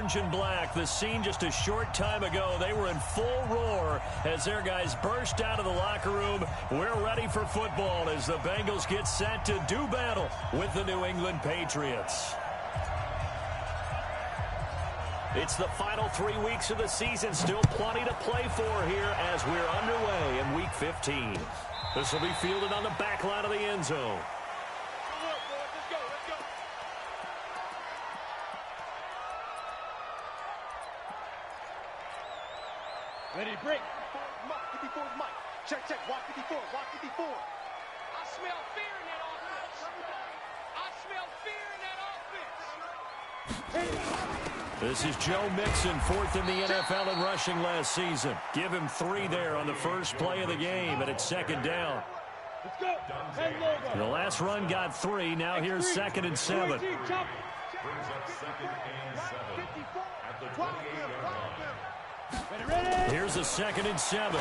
orange and black. The scene just a short time ago. They were in full roar as their guys burst out of the locker room. We're ready for football as the Bengals get set to do battle with the New England Patriots. It's the final 3 weeks of the season. Still plenty to play for here as we're underway in Week 15. This will be fielded on the back line of the end zone. Ready to break. 54 Mike. Check. Walk 54. I smell fear in that offense. This is Joe Mixon, fourth in the NFL in rushing last season. Give him 3 there on the first play of the game, and it's second down. Let's go. The last run got 3. Now here's 2nd and 7. Brings up 2nd and 7 at the 28-yard line. Here's a 2nd and 7.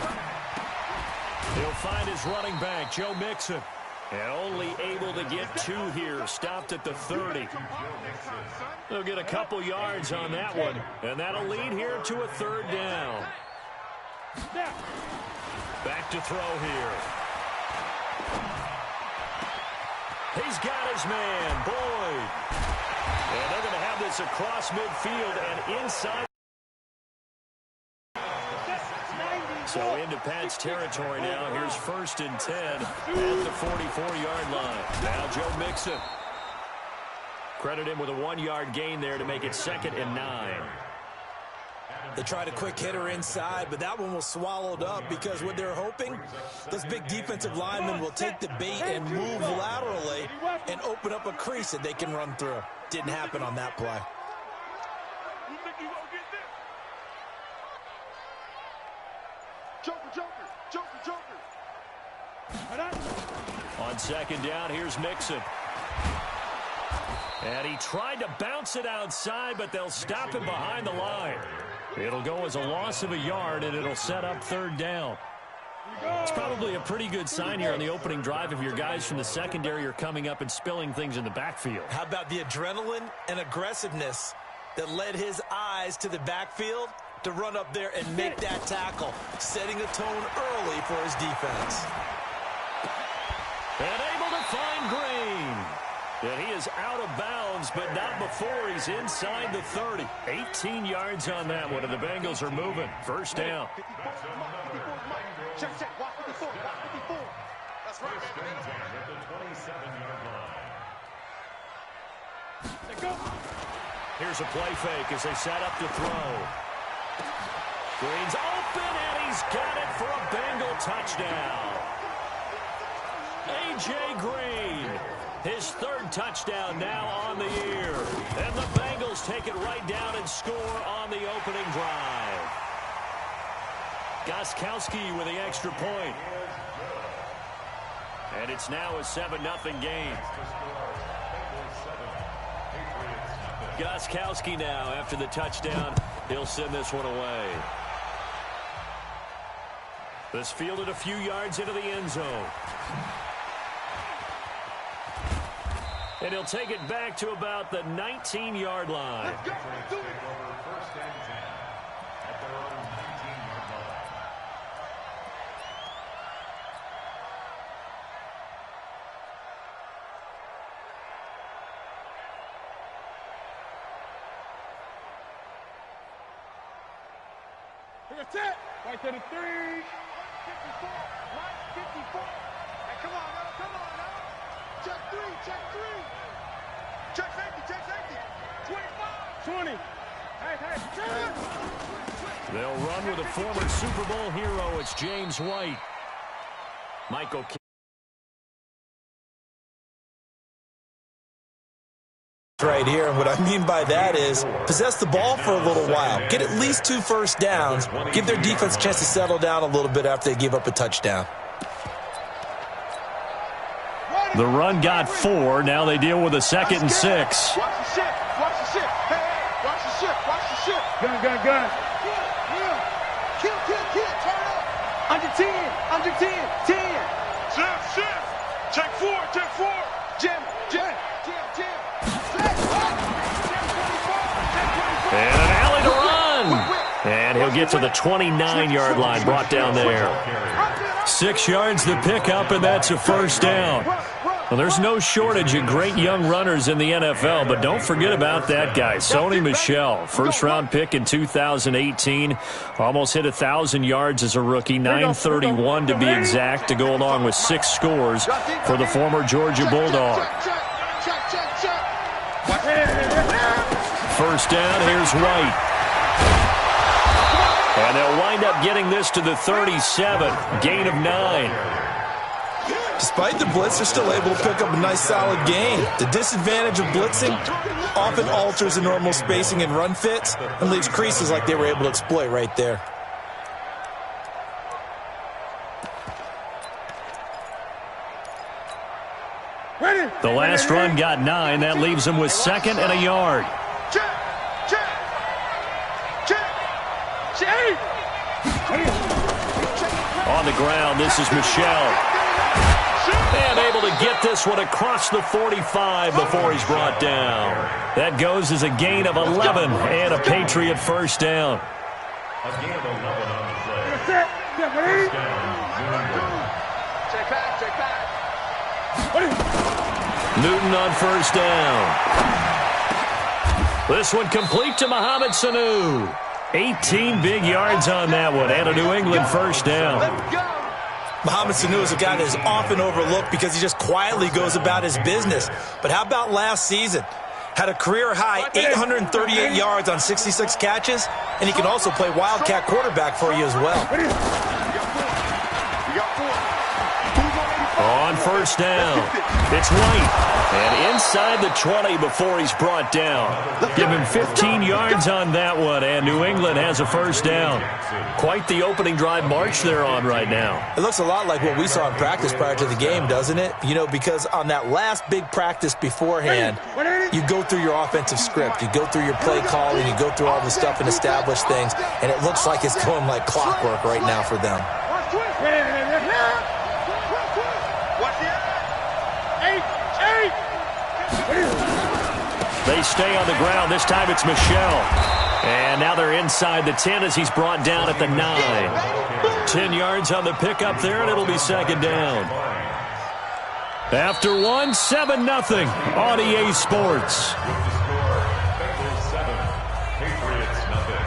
He'll find his running back, Joe Mixon. And only able to get 2 here. Stopped at the 30. They'll get a couple yards on that one. And that'll lead here to a 3rd down. Back to throw here. He's got his man, Boyd. And they're going to have this across midfield and inside. So into Pat's territory now. Here's 1st and 10 at the 44-yard line. Now Joe Mixon. Credit him with a 1-yard gain there to make it 2nd and 9. They tried a quick hitter inside, but that one was swallowed up because what they're hoping, those big defensive linemen will take the bait and move laterally and open up a crease that they can run through. Didn't happen on that play. Joker. On 2nd down, here's Mixon. And he tried to bounce it outside, but they'll stop him behind the line. It'll go as a loss of a yard, and it'll set up 3rd down. It's probably a pretty good sign here on the opening drive if your guys from the secondary are coming up and spilling things in the backfield. How about the adrenaline and aggressiveness that led his eyes to the backfield to run up there and make that tackle, setting a tone early for his defense. And able to find Green. And he is out of bounds, but not before he's inside the 30. 18 yards on that one, and the Bengals are moving. 1st down. Check. Walk 54. That's right. At the 27-yard line. Let's go. Here's a play fake as they set up to throw. Green's open, and he's got it for a Bengal touchdown. A.J. Green, his 3rd touchdown now on the year. And the Bengals take it right down and score on the opening drive. Gostkowski with the extra point. And it's now a 7-0 game. Gostkowski now, after the touchdown, he'll send this one away. This fielded a few yards into the end zone. And he'll take it back to about the 19-yard line. First and 10 at their own 19-yard line. That's it. Right to the 3. 54. Right 54. Hey, come on now. Check 3. Check safety. 25. 20. Hey. They'll run with a former Super Bowl hero. It's James White. Michael Right here, and what I mean by that is possess the ball for a little while. Get at least 2 first downs. Give their defense a chance to settle down a little bit after they give up a touchdown. The run got 4. Now they deal with a 2nd and 6. Watch the shit. Hey, watch the shit. Gun. Kill. Turn up. Under 10. 10. Shift. Check 4. Jam. And an he'll get to the 29-yard line, brought down there. 6 yards the pickup, and that's a first down. Well, there's no shortage of great young runners in the NFL, but don't forget about that guy, Sony Michel. First-round pick in 2018. Almost hit 1,000 yards as a rookie, 931 to be exact, to go along with 6 scores for the former Georgia Bulldog. First down, here's White. And they'll wind up getting this to the 37, gain of 9. Despite the blitz, they're still able to pick up a nice solid gain. The disadvantage of blitzing often alters the normal spacing and run fits and leaves creases like they were able to exploit right there. The last run got 9. That leaves them with 2nd and a yard. On the ground, this is Michel. And able to get this one across the 45 before he's brought down. That goes as a gain of 11 and a Patriot first down. A gain of 11 on the play. First down, Check back. Newton on first down. This one complete to Mohamed Sanu. 18 big yards on that one, and a New England first down. Mohamed Sanu is a guy that is often overlooked because he just quietly goes about his business. But how about last season? Had a career-high 838 yards on 66 catches, and he can also play Wildcat quarterback for you as well. On first down, it's White. And inside the 20 before he's brought down. Give him 15 yards on that one, and New England has a first down. Quite the opening drive march they're on right now. It looks a lot like what we saw in practice prior to the game, doesn't it? You know, because on that last big practice beforehand, you go through your offensive script. You go through your play calling. You go through all the stuff and establish things, and it looks like it's going like clockwork right now for them. They stay on the ground. This time it's Michel. And now they're inside the 10 as he's brought down at the 9. 10 yards on the pickup there, and it'll be second down. After one, 7-0 on EA Sports. Bengals 7, Patriots nothing.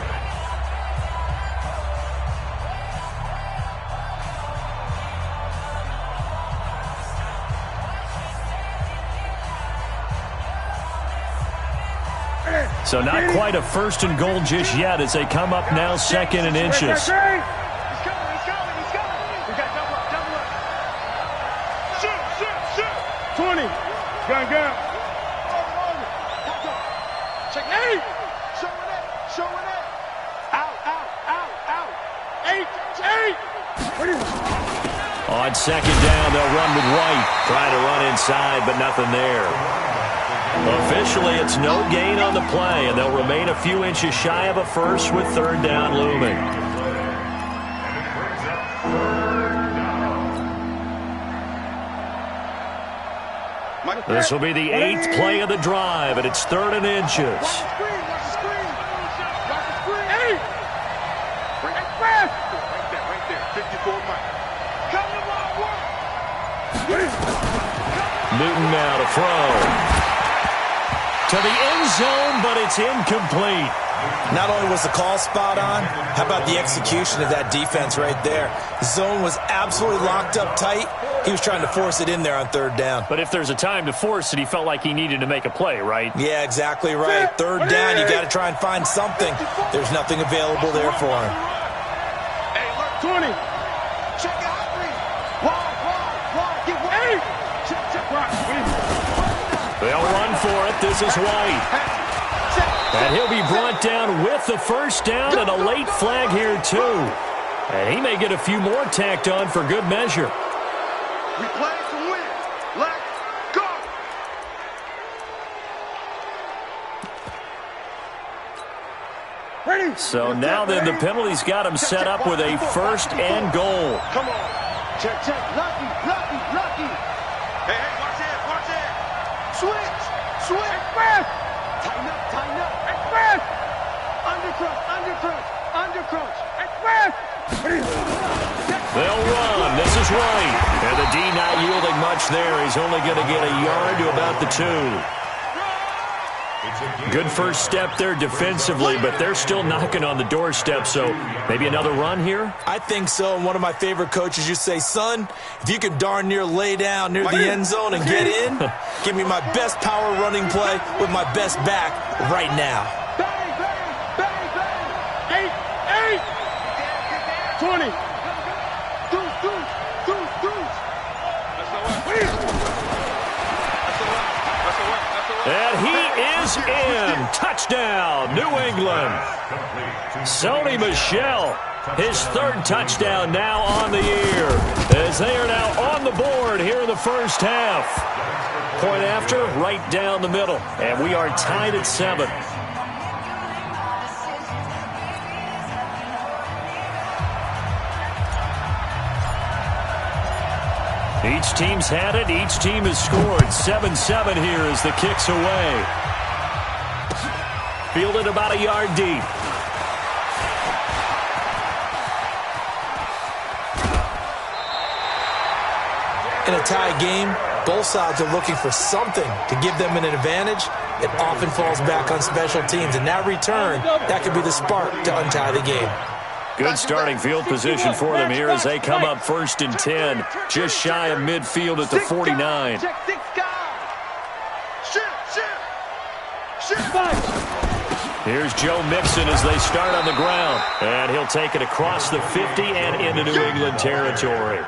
So not quite a first and goal just yet as they come up now 2nd and inches. He's coming. We got double up. Shoot. 20. Gun. Check 8. Showing it. Out. 8. On second down, they'll run with White. Trying to run inside, but nothing there. Officially, it's no gain on the play, and they'll remain a few inches shy of a first with third down looming. This will be the 8th play of the drive, and it's 3rd and inches. Watch the screen. Hey! Bring it fast! Right there. 54 Mike. Come to my work! Newton now to throw. To the end zone, but it's incomplete. Not only was the call spot on, how about the execution of that defense right there? The zone was absolutely locked up tight. He was trying to force it in there on 3rd down. But if there's a time to force it, he felt like he needed to make a play, right? Yeah, exactly right. 3rd down, you got to try and find something. There's nothing available there for him. Hey, look, 20. Check out 3. Wide. Get wide. Check right. They'll run for it. This is White. And he'll be brought down with the first down and a late flag here, too. And he may get a few more tacked on for good measure. We play to win. Let's go. Ready? So now then the penalty's got him set up with a first and goal. Come on. Check. Lucky. Hey, watch it. Switch. Express. Tighten up. Express. Undercut. They'll run. This is White. And the D not yielding much there. He's only going to get a yard to about the 2. Good first step there defensively, but they're still knocking on the doorstep, so maybe another run here? I think so. And one of my favorite coaches used to say, son, if you can darn near lay down near the end zone and get in, give me my best power running play with my best back right now. 20. And he is in. Touchdown, New England. Sony Michel, his 3rd touchdown now on the year, as they are now on the board here in the first half. Point after, right down the middle. And we are tied at 7. Each team's had it. Each team has scored. 7-7 here as the kick's away. Fielded about a yard deep. In a tie game, both sides are looking for something to give them an advantage. It often falls back on special teams. And that return, that could be the spark to untie the game. Good starting field position for them here as they come up 1st and 10, just shy of midfield at the 49. Here's Joe Mixon as they start on the ground, and he'll take it across the 50 and into New England territory.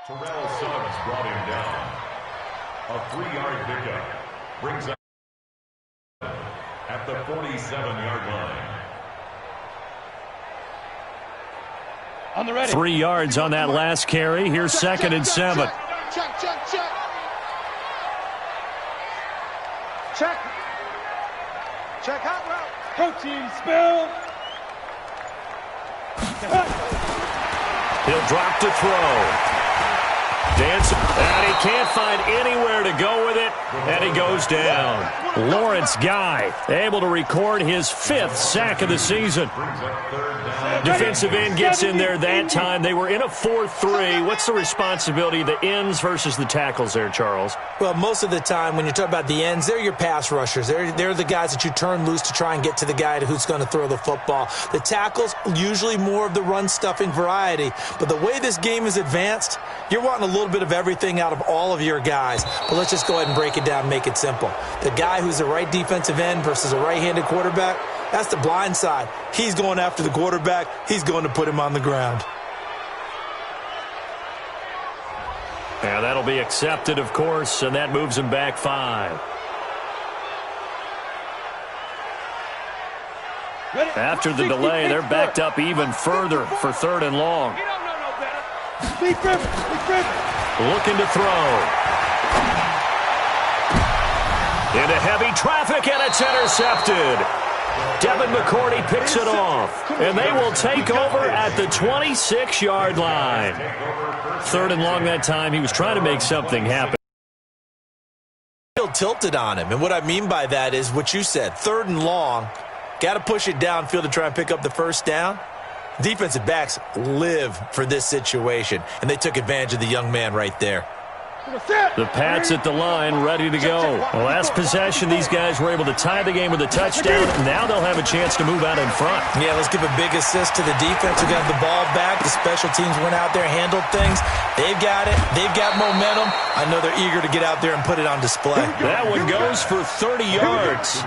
Terrell Suggs brought him down. A 3-yard pickup brings up at the 47-yard line. On the ready. 3 yards on that last carry. Here's second and 7. Check, check, check. Check. Check hot route. Protein spill. He'll drop to throw. Dancing, and he can't find anywhere to go with it, and he goes down. Lawrence Guy able to record his 5th sack of the season. Defensive end gets in there that time. They were in a 4-3. What's the responsibility of the ends versus the tackles there, Charles? Well, most of the time when you talk about the ends, they're your pass rushers. They're the guys that you turn loose to try and get to the guy who's going to throw the football. The tackles, usually more of the run-stuffing variety. But the way this game is advanced, you're wanting a little bit of everything out of all of your guys. But let's just go ahead and break it down and make it simple. The guy who's the right defensive end versus a right-handed quarterback, that's the blind side. He's going after the quarterback. He's going to put him on the ground. And that'll be accepted, of course, and that moves him back 5. After the delay, they're backed up even further for 3rd and long. You don't know no better. Speed Griffin. Looking to throw. Into heavy traffic, and it's intercepted. Devin McCourty picks it off, and they will take over at the 26-yard line. 3rd and long that time. He was trying to make something happen. Tilted on him, and what I mean by that is what you said. 3rd and long, got to push it downfield to try and pick up the first down. Defensive backs live for this situation, and they took advantage of the young man right there. The Pats at the line, ready to go. The last possession, these guys were able to tie the game with a touchdown. Now they'll have a chance to move out in front. Yeah, let's give a big assist to the defense who got the ball back. The special teams went out there, handled things. They've got it. They've got momentum. I know they're eager to get out there and put it on display. That one goes for 30 yards.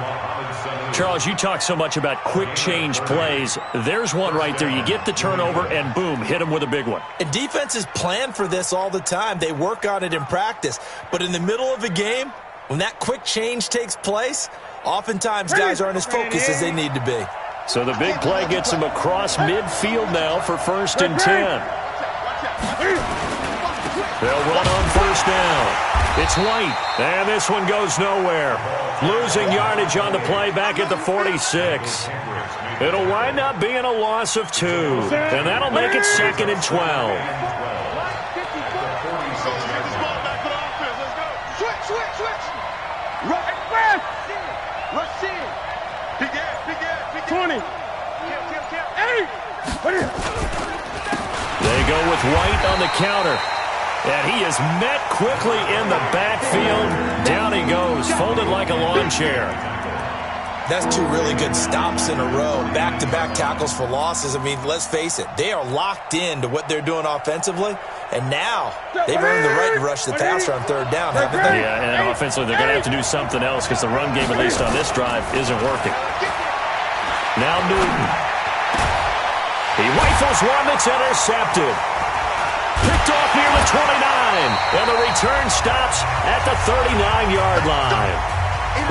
Charles, you talk so much about quick change plays. There's one right there. You get the turnover, and boom, hit him with a big one. And defenses plan for this all the time. They work on it in practice. But in the middle of a game, when that quick change takes place, oftentimes guys aren't as focused as they need to be. So the big play gets him across midfield now for 1st and 10. They'll run on 1st down. It's White, and this one goes nowhere. Losing yardage on the play back at the 46. It'll wind up being a loss of 2, and that'll make it 2nd and 12. Switch. Right left. Rush in. Big 20. Kill. 8. They go with White on the counter. And he is met quickly in the backfield. Down he goes, folded like a lawn chair. That's 2 really good stops in a row. Back-to-back tackles for losses. I mean, let's face it. They are locked into what they're doing offensively. And now they've earned the right to rush the passer on 3rd down, haven't they? Yeah, and offensively they're going to have to do something else because the run game, at least on this drive, isn't working. Now Newton. He rifles one that's intercepted. Picked off near the 29, and the return stops at the 39-yard line.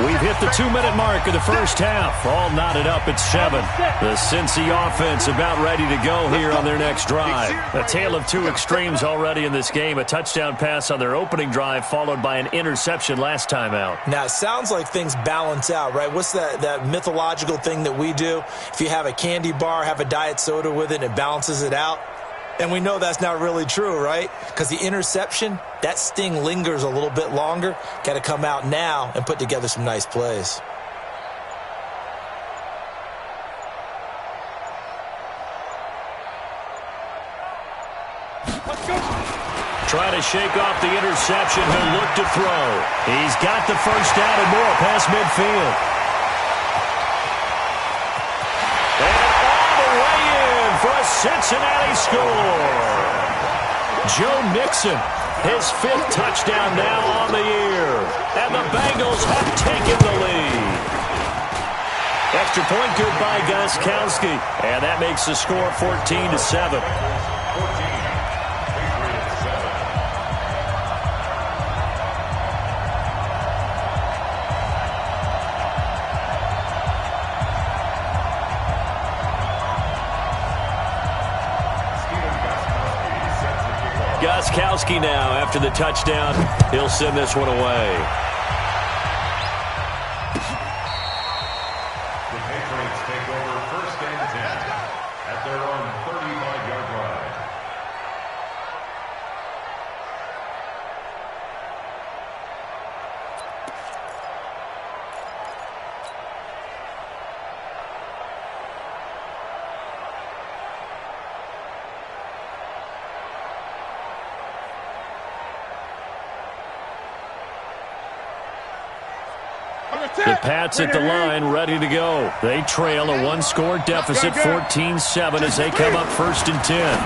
We've hit the 2-minute mark of the first half. All knotted up at 7. The Cincy offense about ready to go here on their next drive. A tale of 2 extremes already in this game. A touchdown pass on their opening drive, followed by an interception last time out. Now, it sounds like things balance out, right? What's that mythological thing that we do? If you have a candy bar, have a diet soda with it, and it balances it out. And we know that's not really true, right? Because the interception, that sting lingers a little bit longer. Got to come out now and put together some nice plays. Try to shake off the interception. He'll look to throw. He's got the first down and more past midfield. For a Cincinnati score. Joe Mixon, his 5th touchdown now on the year. And the Bengals have taken the lead. Extra point good by Gostkowski. And that makes the score 14-7. Gostkowski now, after the touchdown, he'll send this one away. The Patriots take over 1st and 10 at their own 35-yard line. The Pats at the line, ready to go. They trail a one-score deficit, 14-7, as they come up 1st and 10.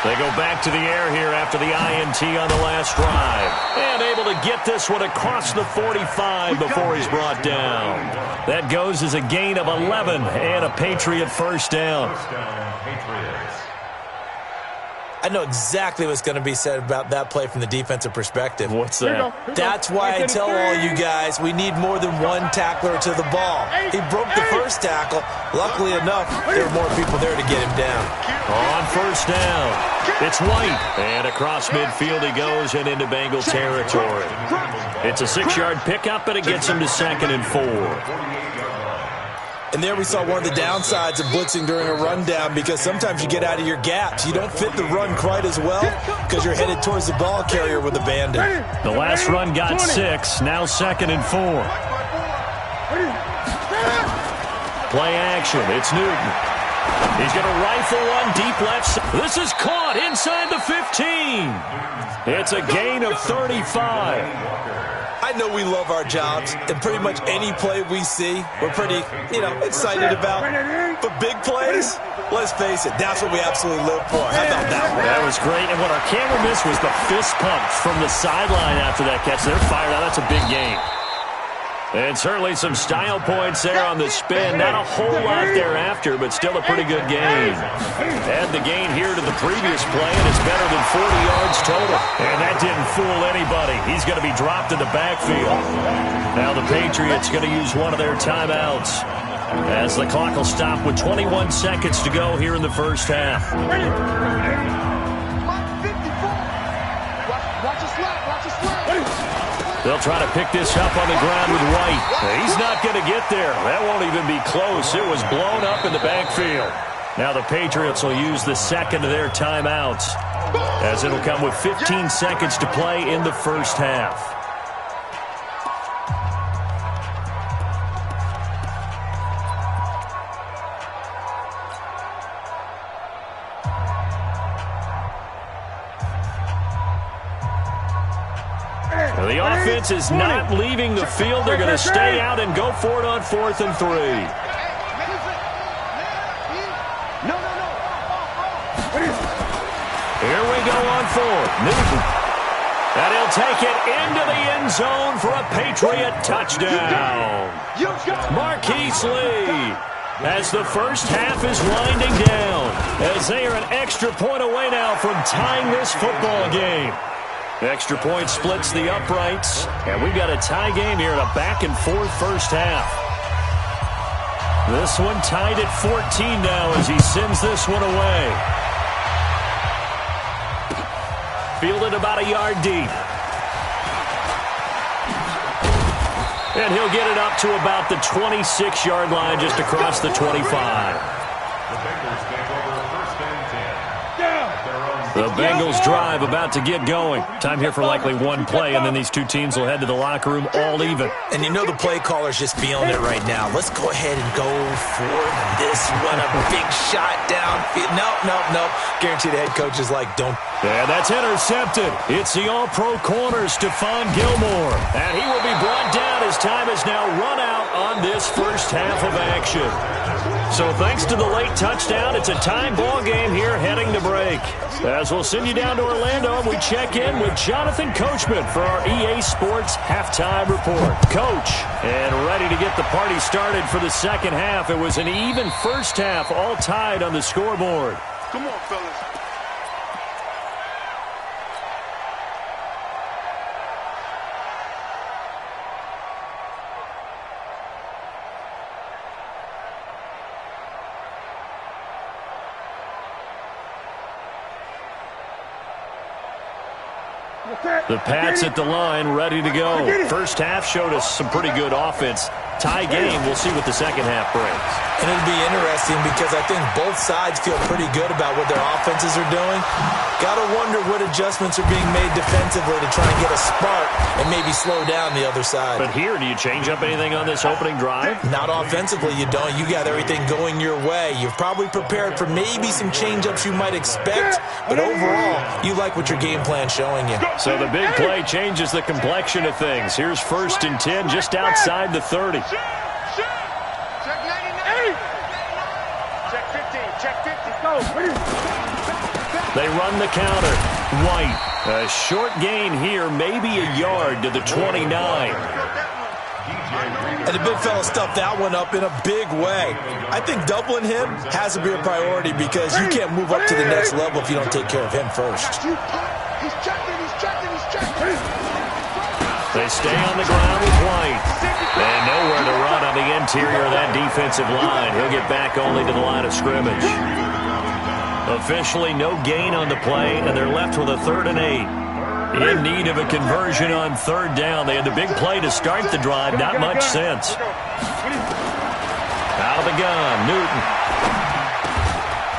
They go back to the air here after the INT on the last drive. And able to get this one across the 45 before he's brought down. That goes as a gain of 11 and a Patriot first down. First down, Patriots. I know exactly what's going to be said about that play from the defensive perspective. What's that? That's why I tell all you guys we need more than one tackler to the ball. He broke the first tackle. Luckily enough, there were more people there to get him down. On first down, it's White. And across midfield he goes and into Bengal territory. It's a 6-yard pickup, and it gets him to 2nd and 4. And there we saw one of the downsides of blitzing during a rundown, because sometimes you get out of your gaps. You don't fit the run quite as well because you're headed towards the ball carrier with abandon. The last run got 6, now 2nd and 4. Play action, it's Newton. He's going to rifle one deep left. This is caught inside the 15. It's a gain of 35. I know we love our jobs, and pretty much any play we see, we're pretty, excited about. But big plays, let's face it, that's what we absolutely live for. How about that one? That was great, and what our camera missed was the fist pump from the sideline after that catch. They're fired out. That's a big game. And certainly some style points there on the spin. Not a whole lot thereafter, but still a pretty good gain. Add the gain here to the previous play, and it's better than 40 yards total. And that didn't fool anybody. He's going to be dropped in the backfield. Now the Patriots going to use one of their timeouts, as the clock will stop with 21 seconds to go here in the first half. They'll try to pick this up on the ground with White. He's not going to get there. That won't even be close. It was blown up in the backfield. Now the Patriots will use the second of their timeouts, as it'll come with 15 seconds to play in the first half. The offense is not leaving the field. They're going to stay out and go for it on 4th and 3. Here we go on 4th. Newton. And he'll take it into the end zone for a Patriot touchdown. Marquise Lee, as the first half is winding down, as they are an extra point away now from tying this football game. Extra point splits the uprights, and we've got a tie game here in a back-and-forth first half. This one tied at 14 now as he sends this one away. Fielded about a yard deep. And he'll get it up to about the 26-yard line, just across the 25. The Bengals drive about to get going. Time here for likely one play, and then these two teams will head to the locker room all even. And you know the play caller's just feeling it right now. Let's go ahead and go for this one. A big shot downfield. Nope. Guaranteed the head coach is like, don't. And that's intercepted. It's the all-pro corner, Stephon Gilmore. And he will be brought down as time is now run out on this first half of action. So thanks to the late touchdown, it's a tie ball game here heading to break. As we'll send you down to Orlando, and we check in with Jonathan Coachman for our EA Sports Halftime Report. Coach, and ready to get the party started for the second half. It was an even first half, all tied on the scoreboard. Come on, fellas. The Pats at the line, ready to go. First half showed us some pretty good offense. Tie game. We'll see what the second half brings. And it'll be interesting because I think both sides feel pretty good about what their offenses are doing. Got to wonder what adjustments are being made defensively to try and get a spark and maybe slow down the other side. But here, do you change up anything on this opening drive? Not offensively, you don't. You got everything going your way. You're probably prepared for maybe some change-ups you might expect, but overall, you like what your game plan's showing you. So the big play changes the complexion of things. Here's 1st and 10 just outside the 30. Check 99. Check 15. Check 50. Go. They run the counter. White. A short gain here, maybe a yard to the 29. And the big fella stuffed that one up in a big way. I think doubling him has to be a priority because you can't move up to the next level if you don't take care of him first. He's checking. He's checking. He's checking. They stay on the ground with White. And nowhere to run on the interior of that defensive line. He'll get back only to the line of scrimmage. Officially no gain on the play, and they're left with a 3rd and 8. In need of a conversion on 3rd down. They had the big play to start the drive. Not much sense. Out of the gun, Newton.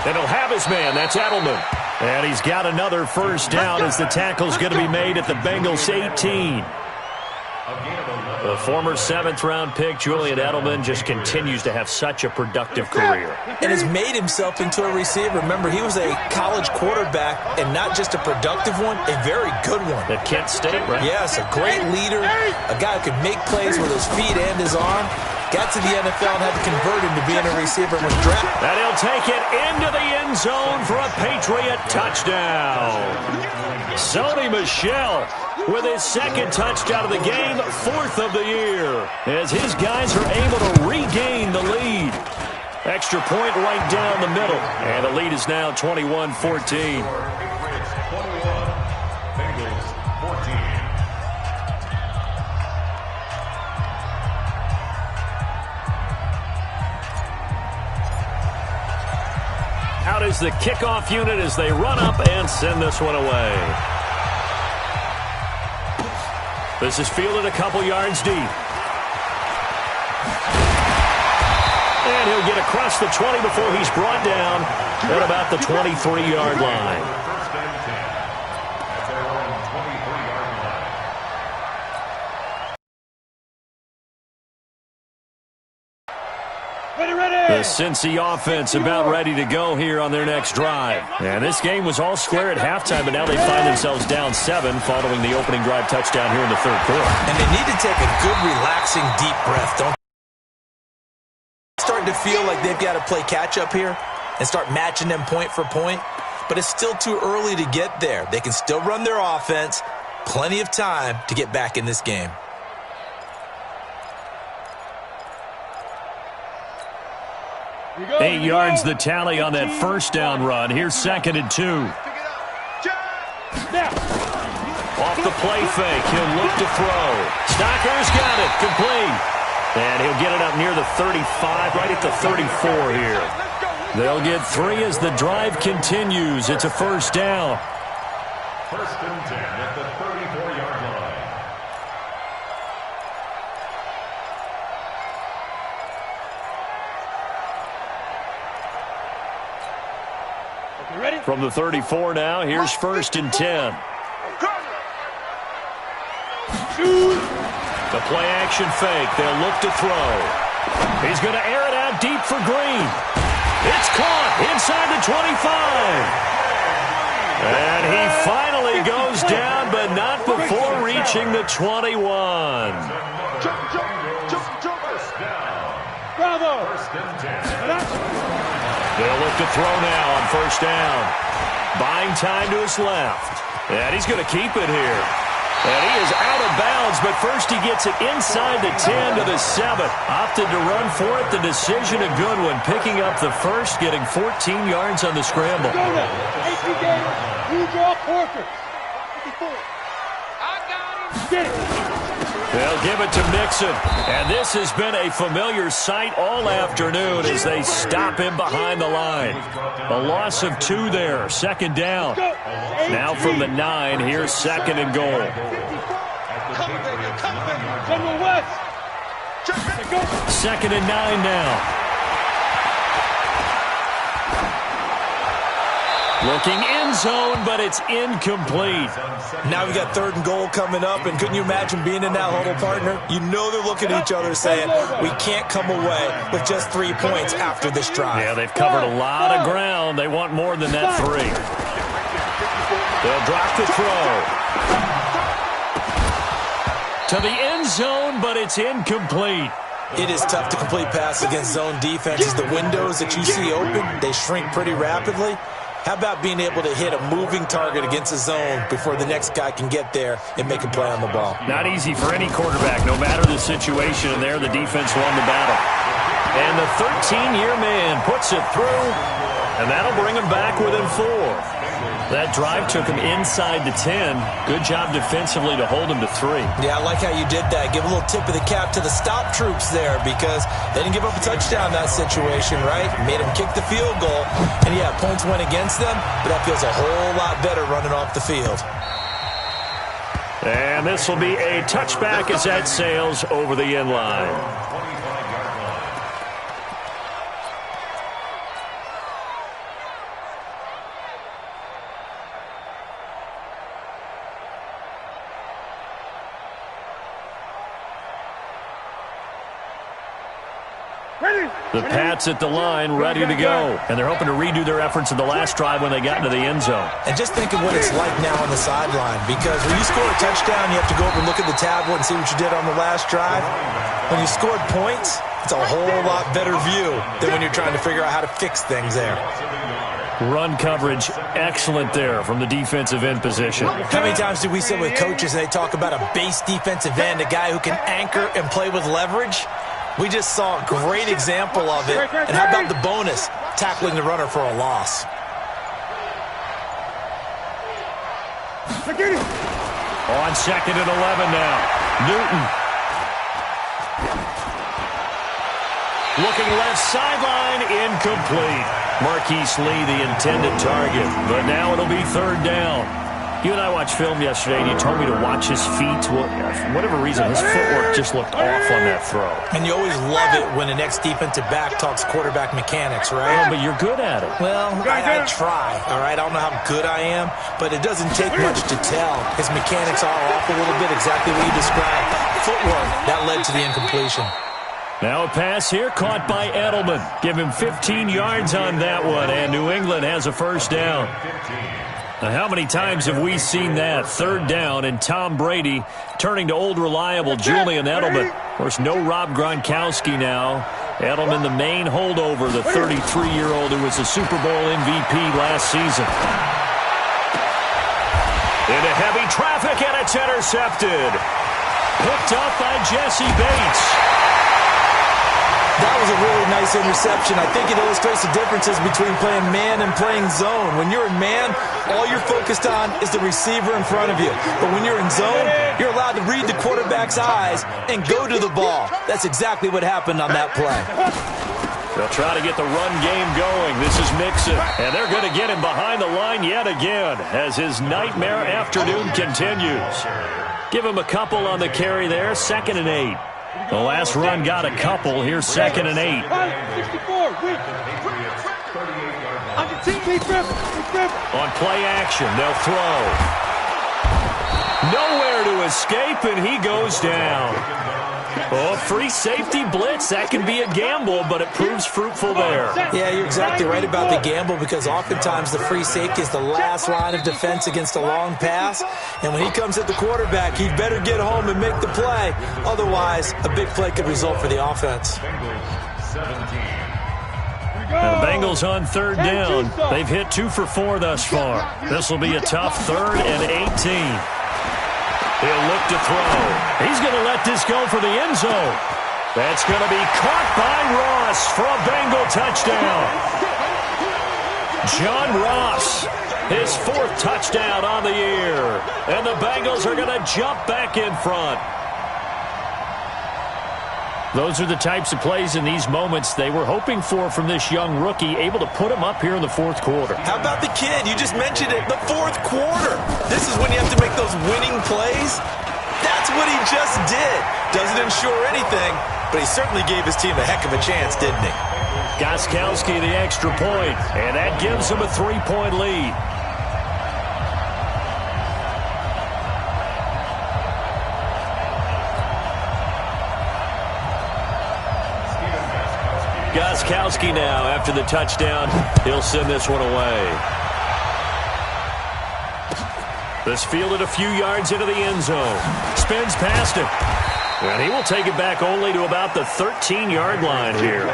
And he'll have his man. That's Edelman. And he's got another 1st down as the tackle's going to be made at the Bengals 18. The former 7th-round pick, Julian Edelman, just continues to have such a productive career. And has made himself into a receiver. Remember, he was a college quarterback, and not just a productive one, a very good one. At Kent State, right? Yes, a great leader, a guy who could make plays with his feet and his arm. Got to the NFL and had to convert into being a receiver and was drafted. And he'll take it into the end zone for a Patriot touchdown. Sony Michel with his 2nd touchdown of the game, 4th of the year, as his guys are able to regain the lead. Extra point right down the middle, and the lead is now 21-14. Bengals 14. Out is the kickoff unit as they run up and send this one away. This is fielded a couple yards deep. And he'll get across the 20 before he's brought down at about the 23-yard line. First and 10 at their own 23-yard line. The Cincy offense about ready to go here on their next drive. And this game was all square at halftime, but now they find themselves down 7 following the opening drive touchdown here in the 3rd quarter. And they need to take a good, relaxing, deep breath. Don't start to feel like they've got to play catch-up here and start matching them point for point. But it's still too early to get there. They can still run their offense. Plenty of time to get back in this game. Eight yards the tally on that 1st down run. Here's 2nd and 2. Off the play fake, he'll look to throw. Stocker's got it, complete. And he'll get it up near the 35, right at the 34 here. They'll get 3 as the drive continues. It's a 1st down. 1st and 10 at the 34-yard line. From the 34 now, here's 1st and 10. The play action fake. They'll look to throw. He's going to air it out deep for Green. It's caught inside the 25. And he finally goes down, but not before reaching the 21. Bravo. 1st and 10. They'll look to throw now on 1st down. Buying time to his left. And he's going to keep it here. And he is out of bounds, but first he gets it inside the 10 to the 7. Opted to run for it. The decision a good one. Picking up the 1st, getting 14 yards on the scramble. Go now. AP game. You draw Porter. 54. I got him. Get it. They'll give it to Mixon. And this has been a familiar sight all afternoon as they stop him behind the line. A loss of 2 there. Second down. Now from the 9, here's second and goal. Second and 9 now. Looking end zone, but it's incomplete. Now we got third and goal coming up, and couldn't you imagine being in that huddle, partner? You know they're looking at each other saying, we can't come away with just 3 points after this drive. Yeah, they've covered a lot of ground. They want more than that 3. They'll drop the throw. To the end zone, but it's incomplete. It is tough to complete pass against zone defenses. The windows that you see open, they shrink pretty rapidly. How about being able to hit a moving target against a zone before the next guy can get there and make a play on the ball? Not easy for any quarterback, no matter the situation. And there, the defense won the battle. And the 13-year man puts it through, and that'll bring him back within 4. That drive took him inside the 10. Good job defensively to hold him to 3. Yeah, I like how you did that. Give a little tip of the cap to the stop troops there because they didn't give up a touchdown in that situation, right? Made them kick the field goal. And, yeah, points went against them, but that feels a whole lot better running off the field. And this will be a touchback as that sails over the end line. The Pats at the line, ready to go. And they're hoping to redo their efforts in the last drive when they got into the end zone. And just think of what it's like now on the sideline. Because when you score a touchdown, you have to go over and look at the tablet and see what you did on the last drive. When you scored points, it's a whole lot better view than when you're trying to figure out how to fix things there. Run coverage, excellent there from the defensive end position. How many times do we sit with coaches and they talk about a base defensive end, a guy who can anchor and play with leverage? We just saw a great example of it. And how about the bonus, tackling the runner for a loss? On second and 11 now. Newton. Looking left sideline, incomplete. Marquise Lee, the intended target. But now it'll be third down. You and I watched film yesterday, and you told me to watch his feet. Well, for whatever reason, his footwork just looked off on that throw. And you always love it when an ex-defensive back talks quarterback mechanics, right? Oh, but you're good at it. Well, I try, all right? I don't know how good I am, but it doesn't take much to tell. His mechanics are off a little bit, exactly what you described. Footwork, that led to the incompletion. Now a pass here caught by Edelman. Give him 15 yards on that one, and New England has a first down. Now, how many times have we seen that? Third down, and Tom Brady turning to old reliable Julian Edelman. Of course, no Rob Gronkowski now. Edelman, the main holdover, the 33-year-old who was the Super Bowl MVP last season. Into heavy traffic, and it's intercepted. Picked up by Jesse Bates. That was a really nice interception. I think it illustrates the differences between playing man and playing zone. When you're in man, all you're focused on is the receiver in front of you. But when you're in zone, you're allowed to read the quarterback's eyes and go to the ball. That's exactly what happened on that play. They'll try to get the run game going. This is Mixon, and they're going to get him behind the line yet again as his nightmare afternoon continues. Give him a couple on the carry there, 2nd and 8. The last run got a couple. Here's 2nd and 8. On play action, they'll throw. Nowhere to escape, and he goes down. Oh, free safety blitz. That can be a gamble, but it proves fruitful there. Yeah, you're exactly right about the gamble because oftentimes the free safety is the last line of defense against a long pass. And when he comes at the quarterback, he'd better get home and make the play. Otherwise, a big play could result for the offense. And the Bengals on third down. They've hit 2 for 4 thus far. This will be a tough 3rd and 18. He'll look to throw. He's going to let this go for the end zone. That's going to be caught by Ross for a Bengal touchdown. John Ross, his 4th touchdown on the year. And the Bengals are going to jump back in front. Those are the types of plays in these moments they were hoping for from this young rookie, able to put him up here in the fourth quarter. How about the kid? You just mentioned it, the fourth quarter. This is when you have to make those winning plays. That's what he just did. Doesn't ensure anything, but he certainly gave his team a heck of a chance, didn't he? Gostkowski the extra point, and that gives him a 3-point lead. Gostkowski now, after the touchdown, he'll send this one away. This fielded a few yards into the end zone. Spins past it. And he will take it back only to about the 13-yard line here.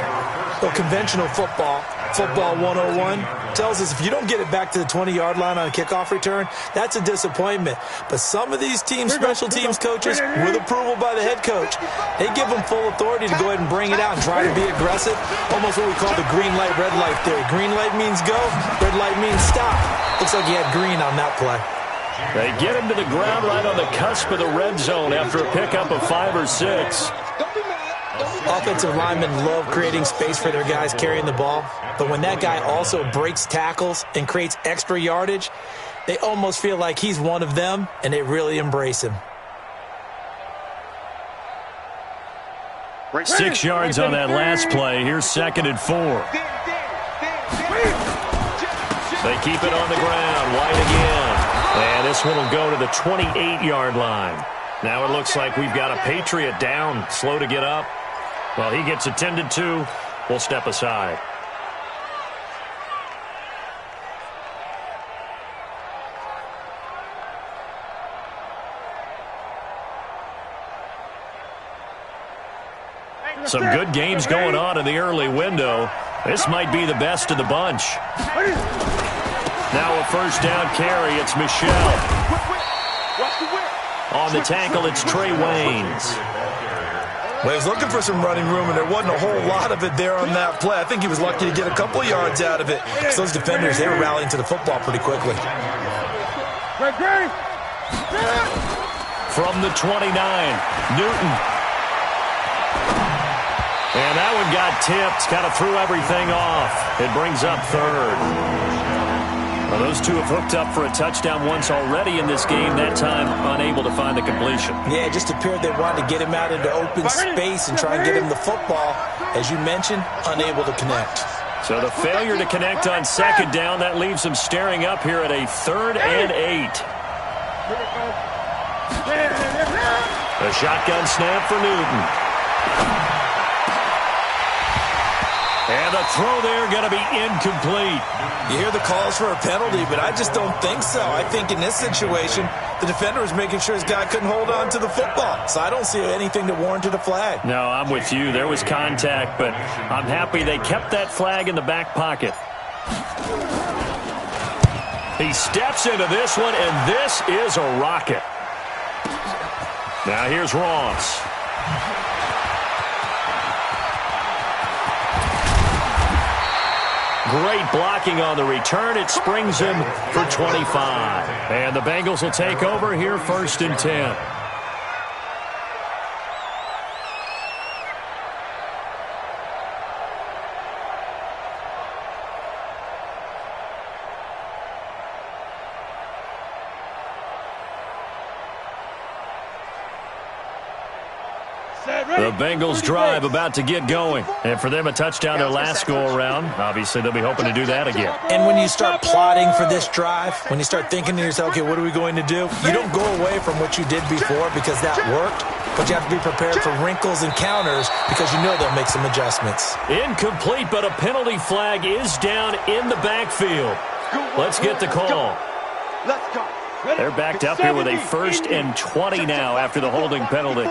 Well, conventional football 101, tells us if you don't get it back to the 20-yard line on a kickoff return, that's a disappointment. But some of these teams, special teams coaches, with approval by the head coach, they give them full authority to go ahead and bring it out and try to be aggressive. Almost what we call the green light, red light theory. Green light means go, red light means stop. Looks like he had green on that play. They get him to the ground right on the cusp of the red zone after a pickup of 5 or 6. Offensive linemen love creating space for their guys carrying the ball, but when that guy also breaks tackles and creates extra yardage, they almost feel like he's one of them, and they really embrace him. 6 yards on that last play. Here's 2nd and 4. They keep it on the ground. White again. And this one will go to the 28-yard line. Now it looks like we've got a Patriot down, slow to get up. Well, he gets attended to. We'll step aside. Some good games going on in the early window. This might be the best of the bunch. Now a first down carry. It's Michel. On the tackle, it's Trey Waynes. Well, he was looking for some running room, and there wasn't a whole lot of it there on that play. I think he was lucky to get a couple yards out of it. Because those defenders, they were rallying to the football pretty quickly. From the 29, Newton. And that one got tipped, kind of threw everything off. It brings up 3rd. Well, those two have hooked up for a touchdown once already in this game, that time unable to find the completion. Yeah, it just appeared they wanted to get him out into open space and try and get him the football. As you mentioned, unable to connect. So the failure to connect on 2nd down, that leaves him staring up here at a 3rd and 8. A shotgun snap for Newton. And the throw there going to be incomplete. You hear the calls for a penalty, but I just don't think so. I think in this situation, the defender was making sure his guy couldn't hold on to the football. So I don't see anything that warranted a flag. No, I'm with you. There was contact, but I'm happy they kept that flag in the back pocket. He steps into this one, and this is a rocket. Now here's Ross. Great blocking on the return. It springs him for 25. And the Bengals will take over here, 1st and 10. The Bengals drive about to get going. And for them, a touchdown their last go-around. Obviously, they'll be hoping to do that again. And when you start plotting for this drive, when you start thinking to yourself, okay, what are we going to do? You don't go away from what you did before because that worked, but you have to be prepared for wrinkles and counters because you know they'll make some adjustments. Incomplete, but a penalty flag is down in the backfield. Let's get the call. They're backed up here with a 1st and 20 now after the holding penalty.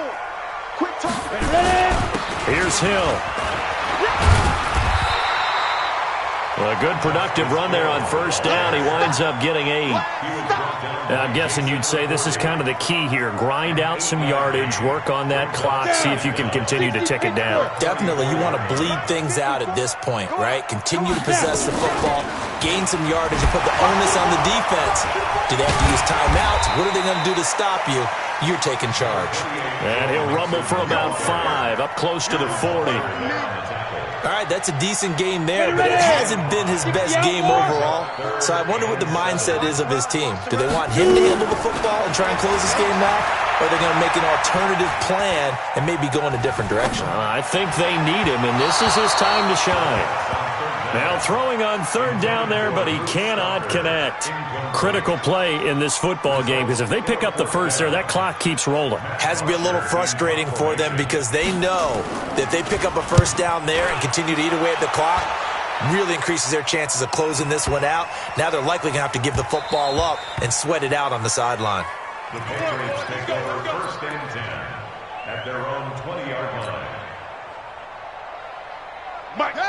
Here's Hill. Well, a good productive run there on 1st down. He winds up getting 8. Now, I'm guessing you'd say this is kind of the key here. Grind out some yardage, work on that clock, see if you can continue to tick it down. Definitely. You want to bleed things out at this point, right? Continue to possess the football. gain some yardage and put the onus on the defense. Do they have to use timeouts? What are they going to do to stop you? You're taking charge. And he'll rumble for about 5, up close to the 40. All right, that's a decent game there, but it hasn't been his best game overall. So I wonder what the mindset is of his team. Do they want him to handle the football and try and close this game out? Or are they going to make an alternative plan and maybe go in a different direction? I think they need him, and this is his time to shine. Now throwing on 3rd down there, but he cannot connect. Critical play in this football game, because if they pick up the first there, that clock keeps rolling. Has to be a little frustrating for them because they know that if they pick up a first down there and continue to eat away at the clock, really increases their chances of closing this one out. Now they're likely going to have to give the football up and sweat it out on the sideline. The Patriots take over 1st and 10 at their own 20-yard line.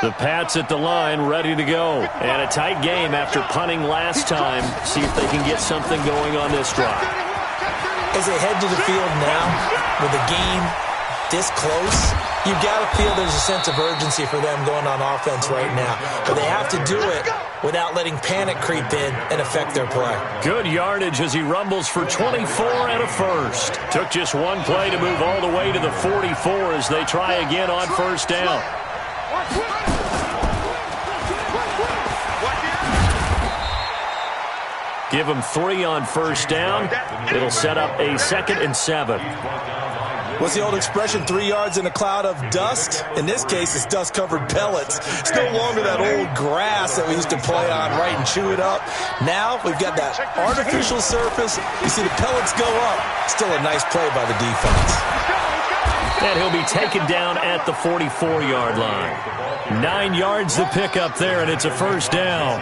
The Pats at the line, ready to go. And a tight game after punting last time. See if they can get something going on this drive. As they head to the field now, with the game this close, you've got to feel there's a sense of urgency for them going on offense right now. But they have to do it without letting panic creep in and affect their play. Good yardage as he rumbles for 24 and a first. Took just one play to move all the way to the 44 as they try again on 1st down. Give him 3 on 1st down. It'll set up a 2nd and 7. What's the old expression, 3 yards in a cloud of dust? In this case, it's dust-covered pellets. It's no longer that old grass that we used to play on, right, and chew it up. Now we've got that artificial surface. You see the pellets go up. Still a nice play by the defense. And he'll be taken down at the 44-yard line. 9 yards to pick up there, and it's a 1st down.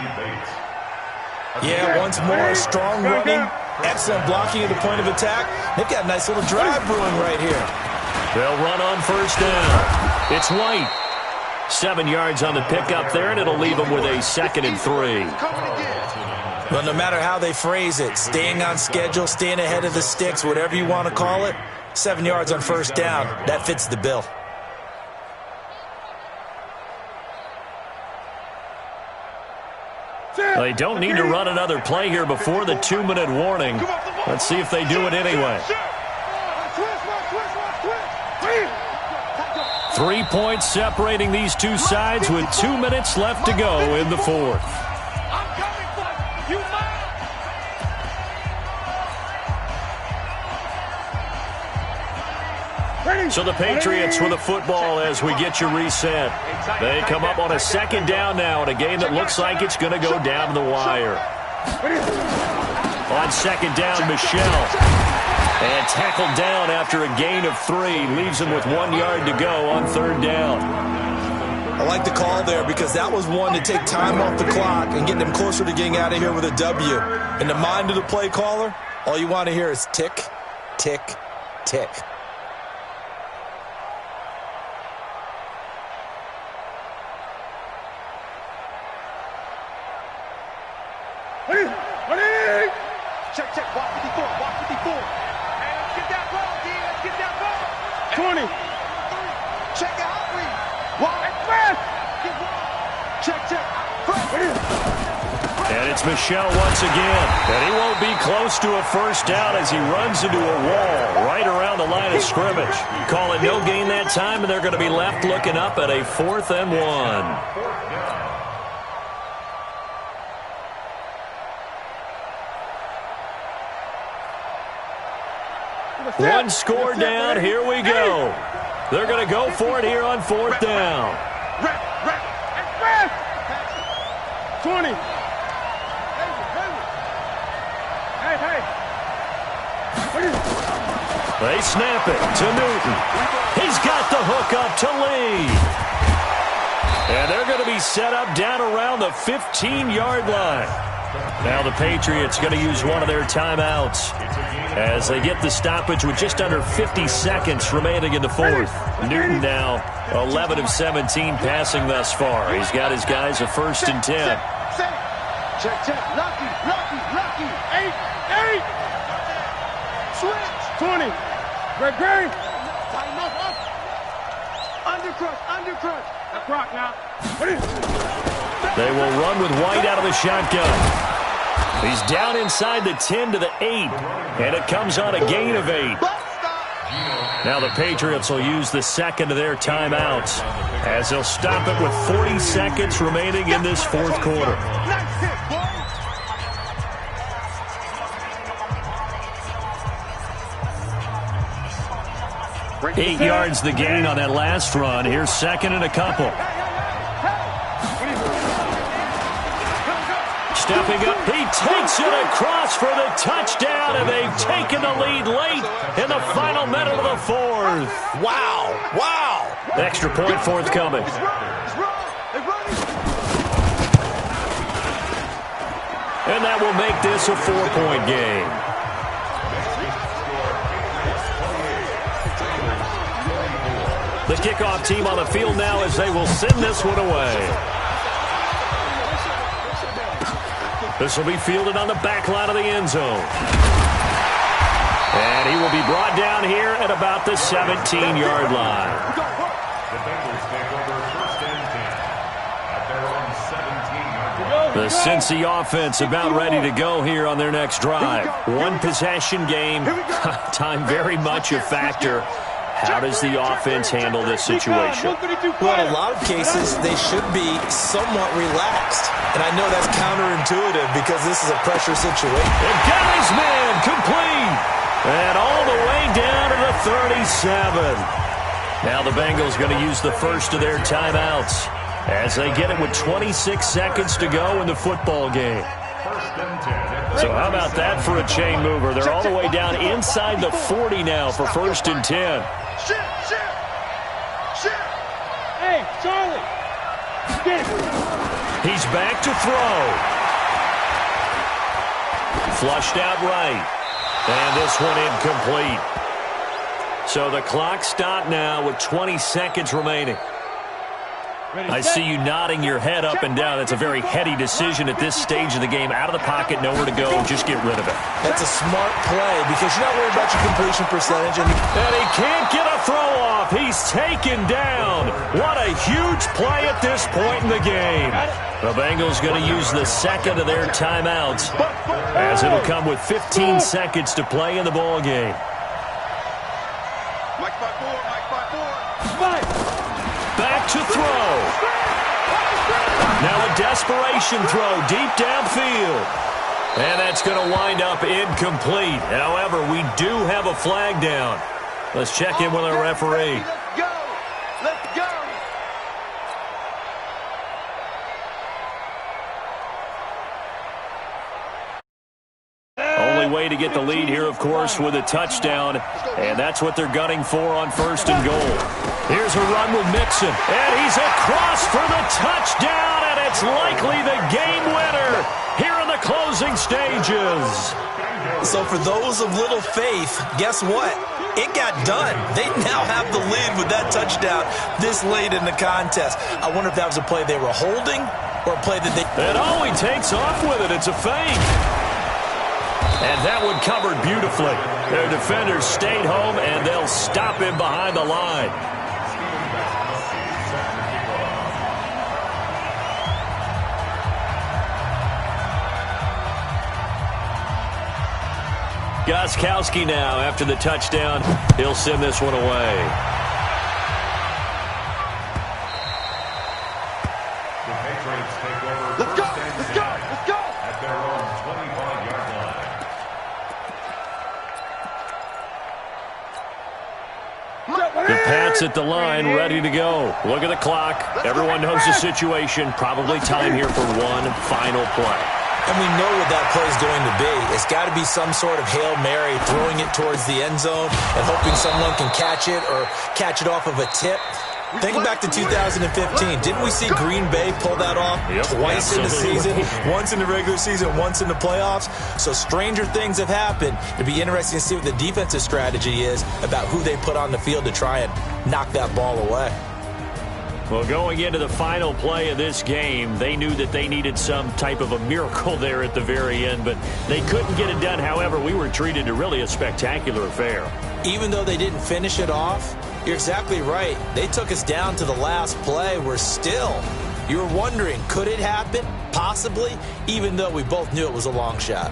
Yeah, once more, strong running, excellent blocking at the point of attack. They've got a nice little drive brewing right here. They'll run on 1st down. It's White. 7 yards on the pickup there, and it'll leave them with a 2nd and 3. Well, no matter how they phrase it, staying on schedule, staying ahead of the sticks, whatever you want to call it, 7 yards on 1st down, that fits the bill. They don't need to run another play here before the 2-minute warning. Let's see if they do it anyway. 3 points separating these two sides with 2 minutes left to go in the 4th. So the Patriots with the football as we get you reset. They come up on a 2nd down now in a game that looks like it's going to go down the wire. On 2nd down, Michel. And tackled down after a gain of 3. Leaves him with 1 yard to go on 3rd down. I like the call there because that was one to take time off the clock and get them closer to getting out of here with a W. In the mind of the play caller, all you want to hear is tick, tick, tick. Check, check, walk 54, walk 54. Hey, let's get that ball, D, let's get that ball. 20. Check it out, please. Walk, express. Check, check. And it's Michel once again. And he won't be close to a 1st down as he runs into a wall right around the line of scrimmage. Call it no gain that time, and they're going to be left looking up at a 4th and 1. One score down. Here we go. They're going to go for it here on 4th down. 20. They snap it to Newton. He's got the hook up to Lee. And they're going to be set up down around the 15-yard line. Now the Patriots going to use one of their timeouts as they get the stoppage with just under 50 seconds remaining in the 4th. Newton now 11 of 17 passing thus far. He's got his guys a 1st and 10. Check, check. Lucky, lucky, lucky. 8. Switch. 20. Great. Time up. Undercrush. That clock now. They will run with White out of the shotgun. He's down inside the 10 to the 8, and it comes on a gain of 8. Now the Patriots will use the second of their timeouts as they'll stop it with 40 seconds remaining in this fourth quarter. 8 yards the gain on that last run. Here's second and a couple. Stepping up, he takes it across for the touchdown, and they've taken the lead late in the final minute of the fourth. Wow, wow. Extra point forthcoming. And that will make this a 4-point game. The kickoff team on the field now as they will send this one away. This will be fielded on the back line of the end zone. And he will be brought down here at about the 17-yard line. The Bengals take over first and 10 at their own 17-yard line. The Cincy offense about ready to go here on their next drive. One possession game. Time very much a factor. How does the offense handle this situation? Well, in a lot of cases, they should be somewhat relaxed. And I know that's counterintuitive because this is a pressure situation. And got his man complete. And all the way down to the 37. Now the Bengals going to use the first of their timeouts as they get it with 26 seconds to go in the football game. So how about that for a chain mover? They're all the way down inside the 40 now for first and 10. Hey, Charlie. He's back to throw. Flushed out right. And this one incomplete. So the clock stopped now with 20 seconds remaining. I see you nodding your head up and down. That's a very heady decision at this stage of the game. Out of the pocket, nowhere to go. Just get rid of it. That's a smart play because you're not worried about your completion percentage. And he can't get a throw off. He's taken down. What a huge play at this point in the game. The Bengals going to use the second of their timeouts as it'll come with 15 seconds to play in the ball game. Back to throw. Now a desperation throw deep downfield. And that's going to wind up incomplete. However, we do have a flag down. Let's check in with our referee. Let's go. Only way to get the lead here, of course, with a touchdown. And that's what they're gunning for on first and goal. Here's a run with Mixon. And he's across for the touchdown. And it's likely the game winner here in the closing stages. so for those of little faith, guess what? It got done. They now have the lead with that touchdown this late in the contest. I wonder if that was a play they were holding or a play that they... And oh, he takes off with it. It's a fake. And that one covered beautifully. Their defenders stayed home, and they'll stop him behind the line. Gostkowski now, after the touchdown, he'll send this one away. The Patriots take over. Let's go! Let's go! Let's go! At their own 25-yard line. The Pats at the line, ready to go. Look at the clock. Everyone knows the situation. Probably time here for one final play. And we know what that play is going to be. It's got to be some sort of Hail Mary, throwing it towards the end zone and hoping someone can catch it or catch it off of a tip. Think back to 2015. Didn't we see Green Bay pull that off twice in the season? Once in the regular season, once in the playoffs. So stranger things have happened. It'd be interesting to see what the defensive strategy is about who they put on the field to try and knock that ball away. Well, going into the final play of this game, they knew that they needed some type of a miracle there at the very end, but they couldn't get it done. However, we were treated to really a spectacular affair. Even though they didn't finish it off, you're exactly right. They took us down to the last play. We're still You were wondering, could it happen? Possibly, even though we both knew it was a long shot.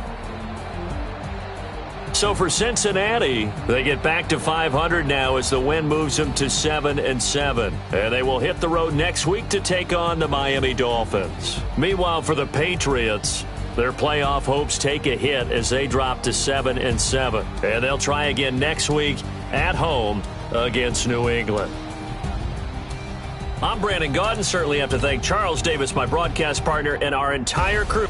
So for Cincinnati, they get back to 500 now as the win moves them to 7-7. And they will hit the road next week to take on the Miami Dolphins. Meanwhile, for the Patriots, their playoff hopes take a hit as they drop to 7-7. And they'll try again next week at home against New England. I'm Brandon Gaudin. Certainly have to thank Charles Davis, my broadcast partner, and our entire crew.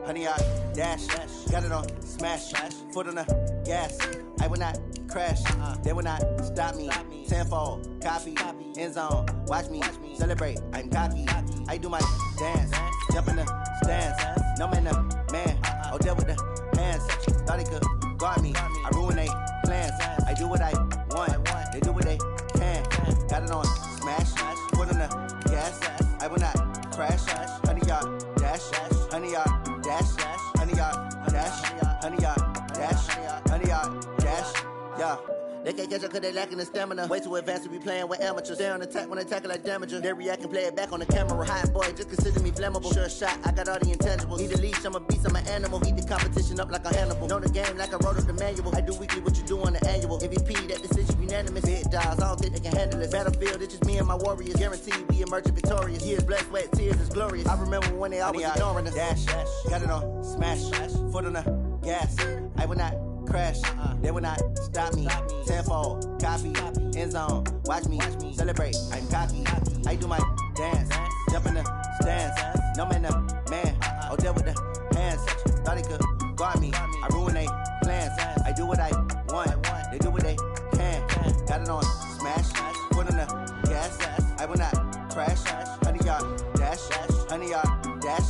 Honey, I dash, got it on smash, foot on the gas. I will not crash, they will not stop me. Tenfold, copy, end zone, watch me celebrate. I'm cocky, I do my dance, jump in the stands. No man, man, oh, deal with the hands. Thought he could guard me, I ruin they plans. I do what I want, they do what they can. Got it on smash, foot on the gas. I will not crash, honey, y'all dash, honey, y'all dash, honey, y'all dash, honey, y'all dash, honey, y'all dash, yeah. They can't catch up cause they lacking the stamina. Way too advanced to be playing with amateurs. Stay on attack when I tackle like damager. They react and play it back on the camera. Hot boy, just consider me flammable. Sure shot, I got all the intangibles. Need a leash, I'm a beast, I'm an animal. Heat the competition up like a Hannibal. Know the game like I wrote up the manual. I do weekly what you do on the annual. MVP, that decision unanimous. Big dogs, I don't think they can handle it. Battlefield, it's just me and my warriors. Guaranteed we emerging victorious. Years, blood, sweat, tears, is glorious. I remember when they always ignoring us. Dash, got it on smash, foot on the gas. I will not crash, they will not stop me. Tenfold, copy, end zone, watch me celebrate. I'm cocky, I do my dance, jump in the stands. No man, man, oh, deal with the hands. Thought he could guard me, I ruin they plans. I do what I want, they do what they can. Got it on smash, foot on the gas. I will not crash, honey, y'all dash, honey, y'all dash,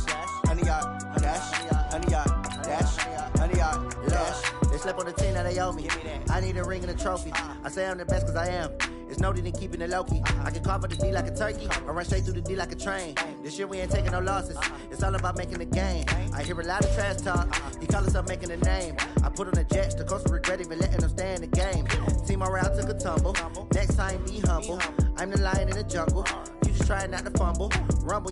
honey, y'all dash, honey, y'all dash, honey, y'all dash. They slept on the team that they owe me. I need a ring and a trophy. I say I'm the best cause I am. It's no need in keeping it low-key. I can carve up the D like a turkey or run straight through the D like a train. This year we ain't taking no losses. It's all about making the game. I hear a lot of trash talk. He call himself making a name. I put on the Jets. The coach will regret even letting them stay in the game. Team morale took a tumble. Next time be humble. I'm the lion in the jungle. You just trying not to fumble. Rumble.